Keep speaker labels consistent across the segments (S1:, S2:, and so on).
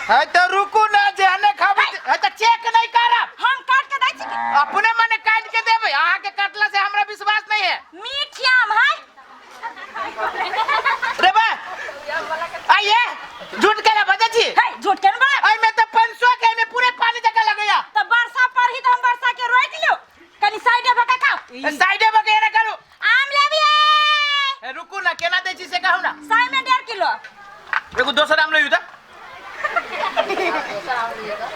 S1: है तो रुकू ना जेने खाबे है तो चेक नहीं करब
S2: हम काट के दै छी
S1: अपने मने काट के देबे आहा के काटला से हमरा विश्वास नहीं है
S2: मीठ आम है
S1: रे बा आइए झूठ के ना बजे छी
S2: है झूठ के ना
S1: आई में तो 500 के में पूरे पानी जगह लगया
S2: तो वर्षा पर ही तो हम वर्षा के रोक लियो कनी साइडे भका खाओ
S1: साइडे बगैरह करू
S2: आम लेबिए
S1: रुकू ना केना दे छी से कहू ना
S2: साई में 1.5 किलो
S1: एगो दोसर आम लियो त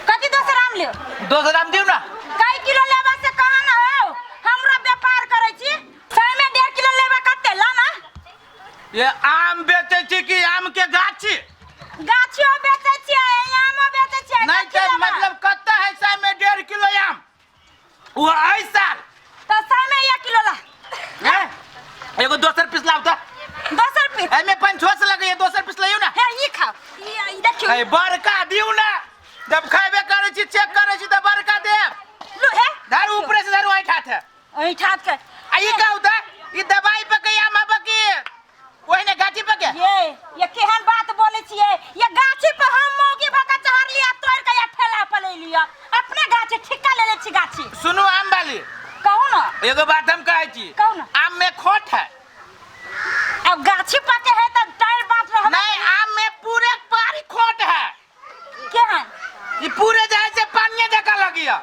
S2: कति दोसर आम लियो
S1: दोसर आम दियो ना
S2: कई किलो लेबा से कहा ना हो हमरा व्यापार करे छी साई में 1.5 किलो लेबा कते ला ना
S1: ये आम बेचे छी कि आम के गाछी
S2: गाछियो बेचे छी आमो बेचे छी
S1: नहीं के मतलब कत्ता है साई में 1.5 किलो आम वो आई साल
S2: तो साई में 1 किलो ला
S1: हैं एगो दोसर पीस लाओ त
S2: दोसर पीस
S1: एमे 500 लगे दोसर पीस लियो ना
S2: है ई खाओ ई देखियो
S1: ए बड़का दियो ना जब खाबे करे छी चेक करे छी त बड़का देब
S2: लो है
S1: धर ऊपर से धर ओइ ठाठ है
S2: ओइ ठाठ के
S1: आई का होता ई दवाई पे के आम बके ओइ ने गाछी पे के
S2: ये केहन बात बोले छिए ये गाछी पे हम मौगी भका चढ़ लिया तोड़ के या ठेला पे ले लिया अपने गाछी ठिका ले छी गाछी
S1: सुनो आम वाली
S2: कहू ना
S1: एगो बात हम कहै छी
S2: कहू ना
S1: आम में खोट है
S2: अब गाछी पके है त टायर बात रह
S1: नहीं आम में पूरे पारी खोट है
S2: केहन
S1: ये पूरे जाए से पानी जका लगिया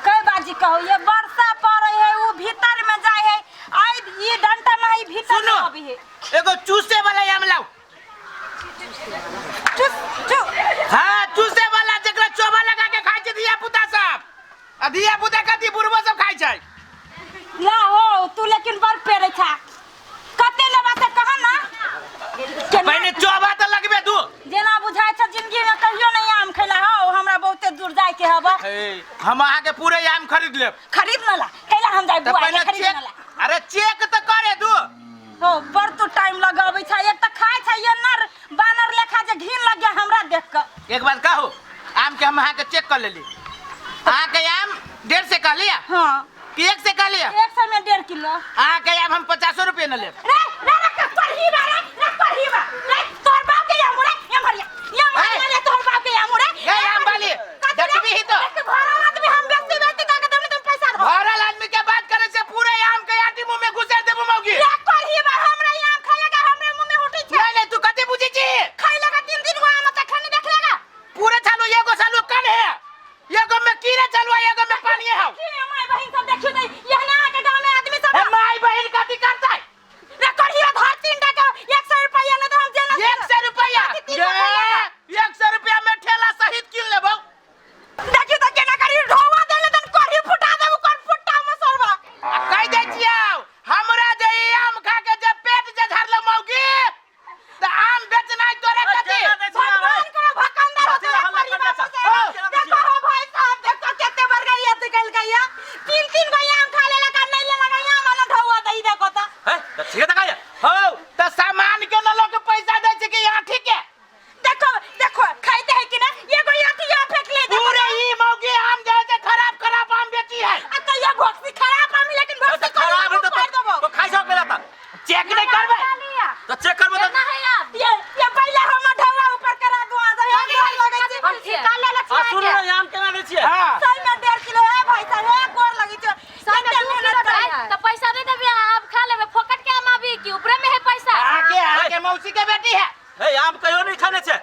S2: कई बाजी कहो ये वर्षा पड़े है वो भीतर में जाए है आई ये डंटा में ही भीतर
S1: सुनो
S2: अभी है
S1: एगो चूसे वाला आम लाओ
S2: चू
S1: हां चूसे वाला जकरा चोबा लगा के खाइ छै दिया पुता सब आ दिया पुता कति बुढ़बो सब खाइ छै
S2: ला हो तू लेकिन बड़ पेरे था कते लेबा से कहा ना
S1: पहले चोबा त लगबे दू
S2: जेना बुझाय छ जिंदगी में कहियो नहीं आम खैला हो हमरा बहुते दूर जाय के हबा
S1: हम आहा के पूरे आम खरीद लेब
S2: खरीद न ला कैला हम जाय बुआ के खरीद न ला
S1: अरे चेक त करे दू
S2: हो बड़ तो टाइम लगाबै छ एक त खाय छ ये नर बानर लेखा जे घिन लग गया हमरा देख के
S1: एक बात कहू आम के हम आहा के चेक कर लेली आहा के आम 1.5 से कह लिया
S2: हां
S1: कि 1 से कह लिया
S2: 100 में 1.5 किलो
S1: आहा के आम हम 50 रुपए न लेब
S2: रे पढ़ी बा रे पढ़ी बा रे तोर बाप के आम रे ये मरिया ले तोर बाप के आम रे
S1: ए आम वाली देखबी ही तो
S2: भरल आदमी हम व्यक्ति का तुमने तुम पैसा दो
S1: भरल आदमी के बात करे से पूरे आम के आटी मुंह में घुसा देबो मौगी
S2: रे पढ़ी बा हमरा आम खालेगा हमरे मुंह में उठी छ
S1: नहीं तू कते बुझी छी
S2: खाइलेगा 3 दिन को आम त खाने देखलेगा
S1: पूरे चालू एगो चालू कन है एगो में कीड़ा चालू एगो में पानी है
S2: की माय बहिन सब देखियो दे यहना के गांव में आदमी सब
S1: माय बहन कथी करतै
S2: रे कढ़िया धर 3 टका 100 रुपया न तो हम जेना
S1: 100 रुपया 100 रुपया में ठेला सहित किन लेबो
S2: देखियो त केना करी ढोवा देले तन कढ़ी फुटा देबो कोन फुटा मसरवा
S1: कह दे छियौ हमरा जे आम खा के जे पेट जे झरले मौगी त आम बेचनाइ तोरे कथी
S2: भगवान को भकंदर होते देखो हो भाई साहब देखो केते बर गई है कल गया 3 गो आम खा लेला का नहीं लेला गया वाला ढोवा दई देखो त
S1: है त ठीक त कहया हो त सामान के न लोग पैसा दे छै कि यहाँ ठीक है
S2: देखो खाइते है कि ना ये कोई अथिया फेंक ले
S1: पूरे ई मौगी आम जे है खराब आम बेची है
S2: आ तो ये भोक्सी खराब आम लेकिन भोक्सी
S1: खराब है तो खाइ सक लेला त चेक नहीं करबे तो चेक करबे
S2: ना है ये पहले हम ढोवा ऊपर करा दो आ लगे छी हम निकाल ले लछिया
S3: सुनो ना आम केना दै छियै
S1: हां
S2: सही में 1.5 किलो है भाई साहब एक गोर लगी छ सही में 2 किलो
S4: तो पैसा दे देबे आप खा लेबे फोकट के आम आबी कि ऊपरे में है पैसा
S1: आके मौसी के बेटी है
S3: हे आम कहियो नहीं खाने छै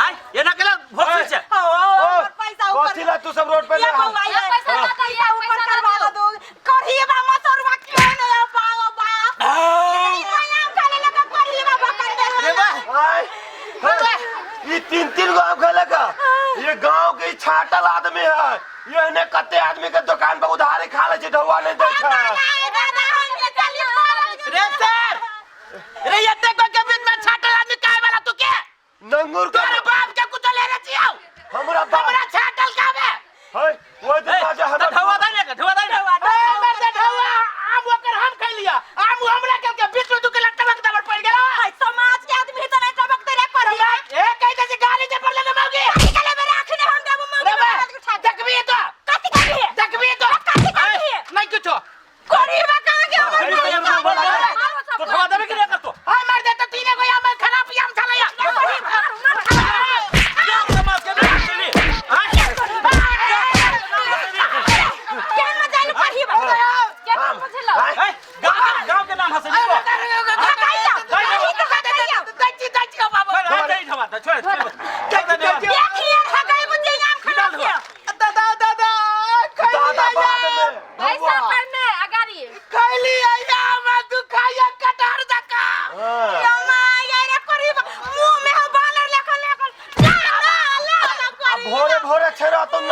S3: आय एना केला भोक्सी छै
S2: ओ पैसा ऊपर
S5: कथी ला तू सब रोड पे ले आ
S4: ये पैसा ना तो ये
S2: ऊपर करवा दो कढ़ी बा मसरवा क्यों नहीं पाओ बा आम खा ले लगा कढ़ी बा बकंदर
S1: रे बा
S5: हाय ये 3 गो आम खेले का ये गांव के छाटल आदमी है ये ने कते आदमी के दुकान पे उधारी खा ले छै ढौवा नहीं दै छै
S1: रे सर रे एते को के बीच में छाटल आदमी काहे वाला तू के
S5: नंगुर का
S1: तोरे बाप के कुछ ले रे छियौ
S5: हमरा बाप
S1: हमरा छाटल काबे
S5: है वो तो बाजा हमरा
S3: ढवा दै ने ढवा दै ने
S1: हमर से ढवा आम ओकर हम खा लिया आम हमरा के बीच में तू के लटक दबर पड़ गेलो
S2: समाज के आदमी तो नहीं टबकते रे कढ़ी
S1: ए कहै छै गाली जे पड़ ले मौगी
S2: निकले मेरे आंखें हम देबो मम्मी
S1: देखबी तो
S2: कथी कथी
S1: देखबी तो नहीं कुछो
S2: कढ़ी बा कहां के
S3: तो ढवा देबे कि नहीं करतो
S1: हाय मार दे तो तीने को आम खराब आम छलैया
S3: जाम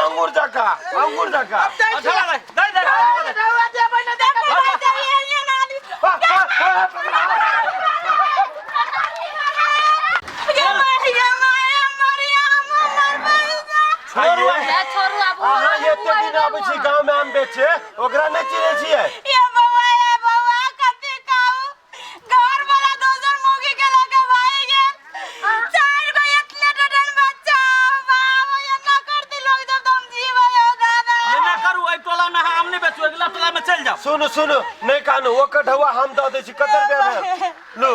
S5: अंगूर जका
S3: अच्छा लगे दे
S1: ढौआ दे बने दे
S4: ए छोरू अब
S5: अहाँ एते दिन आबै छी गांव में आम बेचे ओकरा नहीं चिन्है छियै
S2: ये बउआ कथी कहू घर वाला दोसर मौगी के लगे भाई गेल चार गो इतने डडन बच्चा बाबा ये ना कर दी लोग जब तुम जीव हो दादा
S3: ये ना करू ए टोला में हम नहीं बेचू अगला टोला में चल जाओ
S5: सुनु नहीं कानू ओकर ढौआ हम दऽ दै छी कते रुपया भेल लो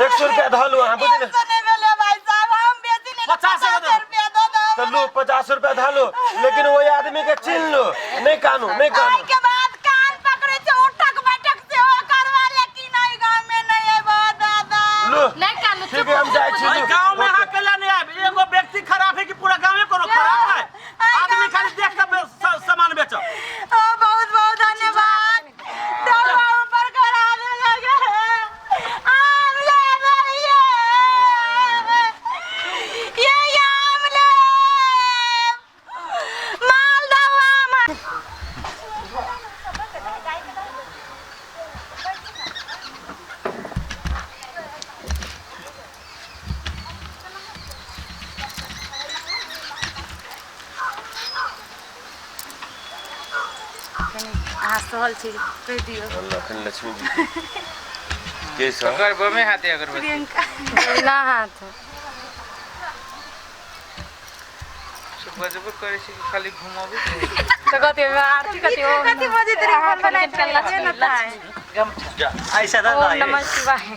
S5: 100 रुपया धलू अहाँ बुझि
S2: ये तो नहीं भेले भाई साहब हम बेची नहीं
S3: 50
S2: रुपया दो दो
S5: तो लो 50 रुपया धलू लेकिन वही आदमी के चिन्ह लो नहीं कानू
S2: आई के बाद कान पकड़े से उठक बैठक से हो करवा ले कि नहीं गांव में नहीं है बहुत दादा
S5: लो
S4: नहीं कानू
S5: ठीक है हम जाए छी
S3: भाई गांव में अकेला नहीं आए एगो व्यक्ति खराब है कि पूरा गांव में कोनो खराब है आदमी खाली देख के सामान बेचो
S2: ओ बहुत बहुत धन्यवाद तो ऊपर कराने लगे आम ले भैया ये आम ले मालदह आम
S6: सहल छी कह दियो
S5: लखन लक्ष्मी जी के सब
S1: करबो में हाथे अगरबत्ती
S6: प्रियंका ना हाथ
S1: सुबह करे छी खाली घुमाबे
S6: तो कथि आरती कथि बजे तेरे फोन बनाए थे ना था
S1: गमछा
S3: ऐसा दा
S6: ओम नमः शिवाय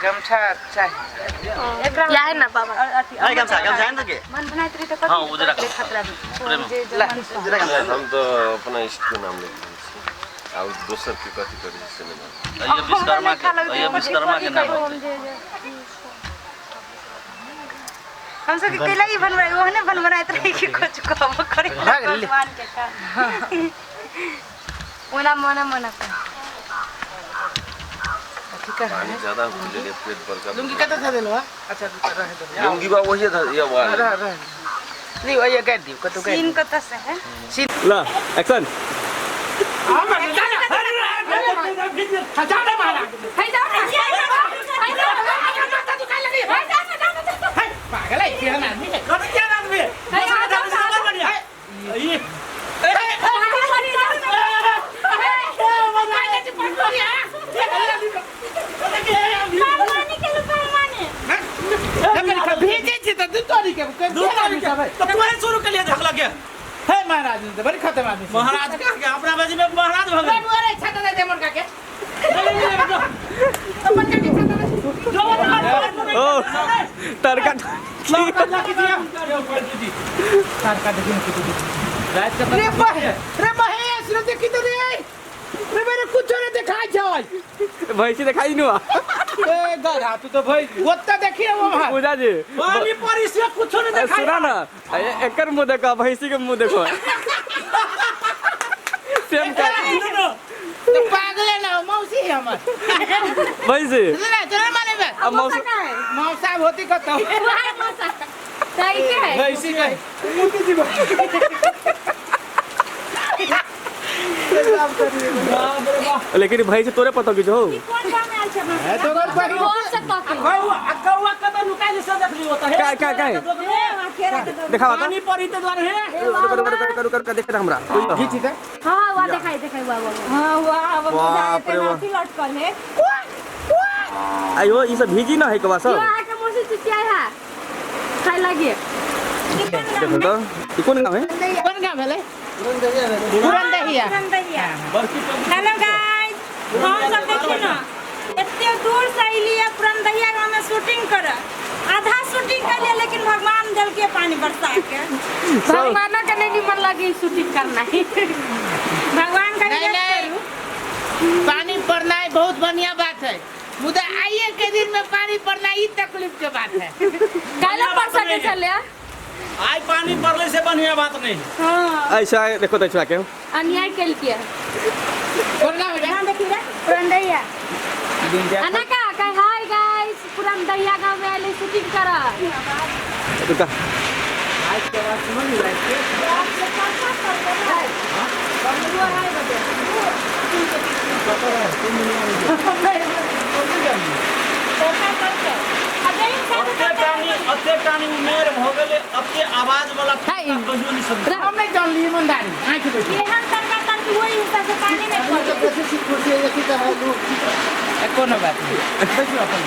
S1: गमछा चाहिए
S6: एकरा या है ना बाबा
S3: आई गमछा है ना के
S6: मन बनाए थे तो
S3: हां उजरा का
S6: खतरा
S3: पूरे में
S6: जे
S5: हम तो अपना इष्ट के नाम लेते हैं और दूसर के कथि करी से नहीं
S3: ये विश्वकर्मा के नाम
S6: हम सब केला ही बनवाए वो ने बनवाए थे कि कुछ कहबो करे भगवान के का ओना मना का
S5: पानी ज्यादा भूले के पेट पर का
S1: लुंगी कत था देलो अच्छा रहे दो
S5: लुंगी बा वही था ये वाला
S1: रह नहीं वो ये कह दियो कतो कह
S6: सीन कत से है
S3: ला एक्शन
S1: हजार मारा पागल है क्या आदमी है क्या आदमी है ये महाराज बड़ी खत्म आदमी महाराज का अपना बाजी में महाराज भगवान अरे छाता दे मन का के
S3: ओ तड़का
S1: तड़का देखिए रात का रे महेश रे देखी तो रे मेरे कुछ नहीं दिखाई जाय
S3: भैंसी दिखाई नु
S1: ए गधा तू तो भाई ओत्ता देखिए वो वहां
S3: पूजा जी
S1: पानी पर इससे कुछ नहीं दिखाई
S3: सुना ना एकर मुंह देखो भैंसी के मुंह देखो सेम का
S1: तो पागल है ना मौसी है हमर
S3: भैंसी
S1: चल माने बे
S3: अब मौसा
S1: मौसा होती कतो
S4: सही के है
S1: भैंसी के मोती जी
S3: लेकिन भैंसी तोरे पता कि जो
S4: कौन काम में आल छ
S1: है तो घर पर
S4: कौन से तक
S1: कौवा कत लुका जैसे देख लियो तो है
S3: क्या दिखावा तो
S1: पानी परी तो द्वार है
S3: कर देख हमरा
S1: खींची था
S4: हां वाह दिखाई बाबा
S6: हां वाह
S3: बाप रे
S6: नाती लटकल है
S3: आयो ई सब भीजी ना है कबा
S4: यो
S3: सब
S4: आके मोसी चिचिया है खाई लगी
S3: देखो तो ई कौन गांव है
S1: कौन का भेले पुरंदहिया
S2: हेलो गाइस हम सब देखिए ना इतने दूर से अइलिए पुरंदहिया गांव में शूटिंग कर आधा शूटिंग कर लिया लेकिन भगवान जल के पानी बरसा के
S4: भगवान का नहीं मन लगी शूटिंग करना है
S2: भगवान का
S1: नहीं नहीं पानी पड़ना है बहुत बढ़िया बात है मुझे आइए के दिन में पानी पड़ना ही तकलीफ के बात है
S4: काला परसा के चले
S3: आई पानी पड़ले से बढ़िया बात नहीं
S4: हां
S3: ऐसा देखो तो छुआ के
S4: अन्याय केल किया
S1: कोना हो
S2: यहाँ देखिए रे
S4: पुरंदैया अना का कह हाय गाइस पुरंदैया गांव में आले शूटिंग करा
S3: रुका
S1: लाइट के आवाज सुनो नहीं लाइट के
S3: अत्ते टानी उमेर हो गेले अत्ते आवाज वाला कहियो नहीं समझ
S1: हम नहीं जान ली ईमानदारी आंख बैठी
S4: ये हम सरकार तन वही हिस्सा से पानी में पड़
S1: कोनो बात नहीं बैठो अपन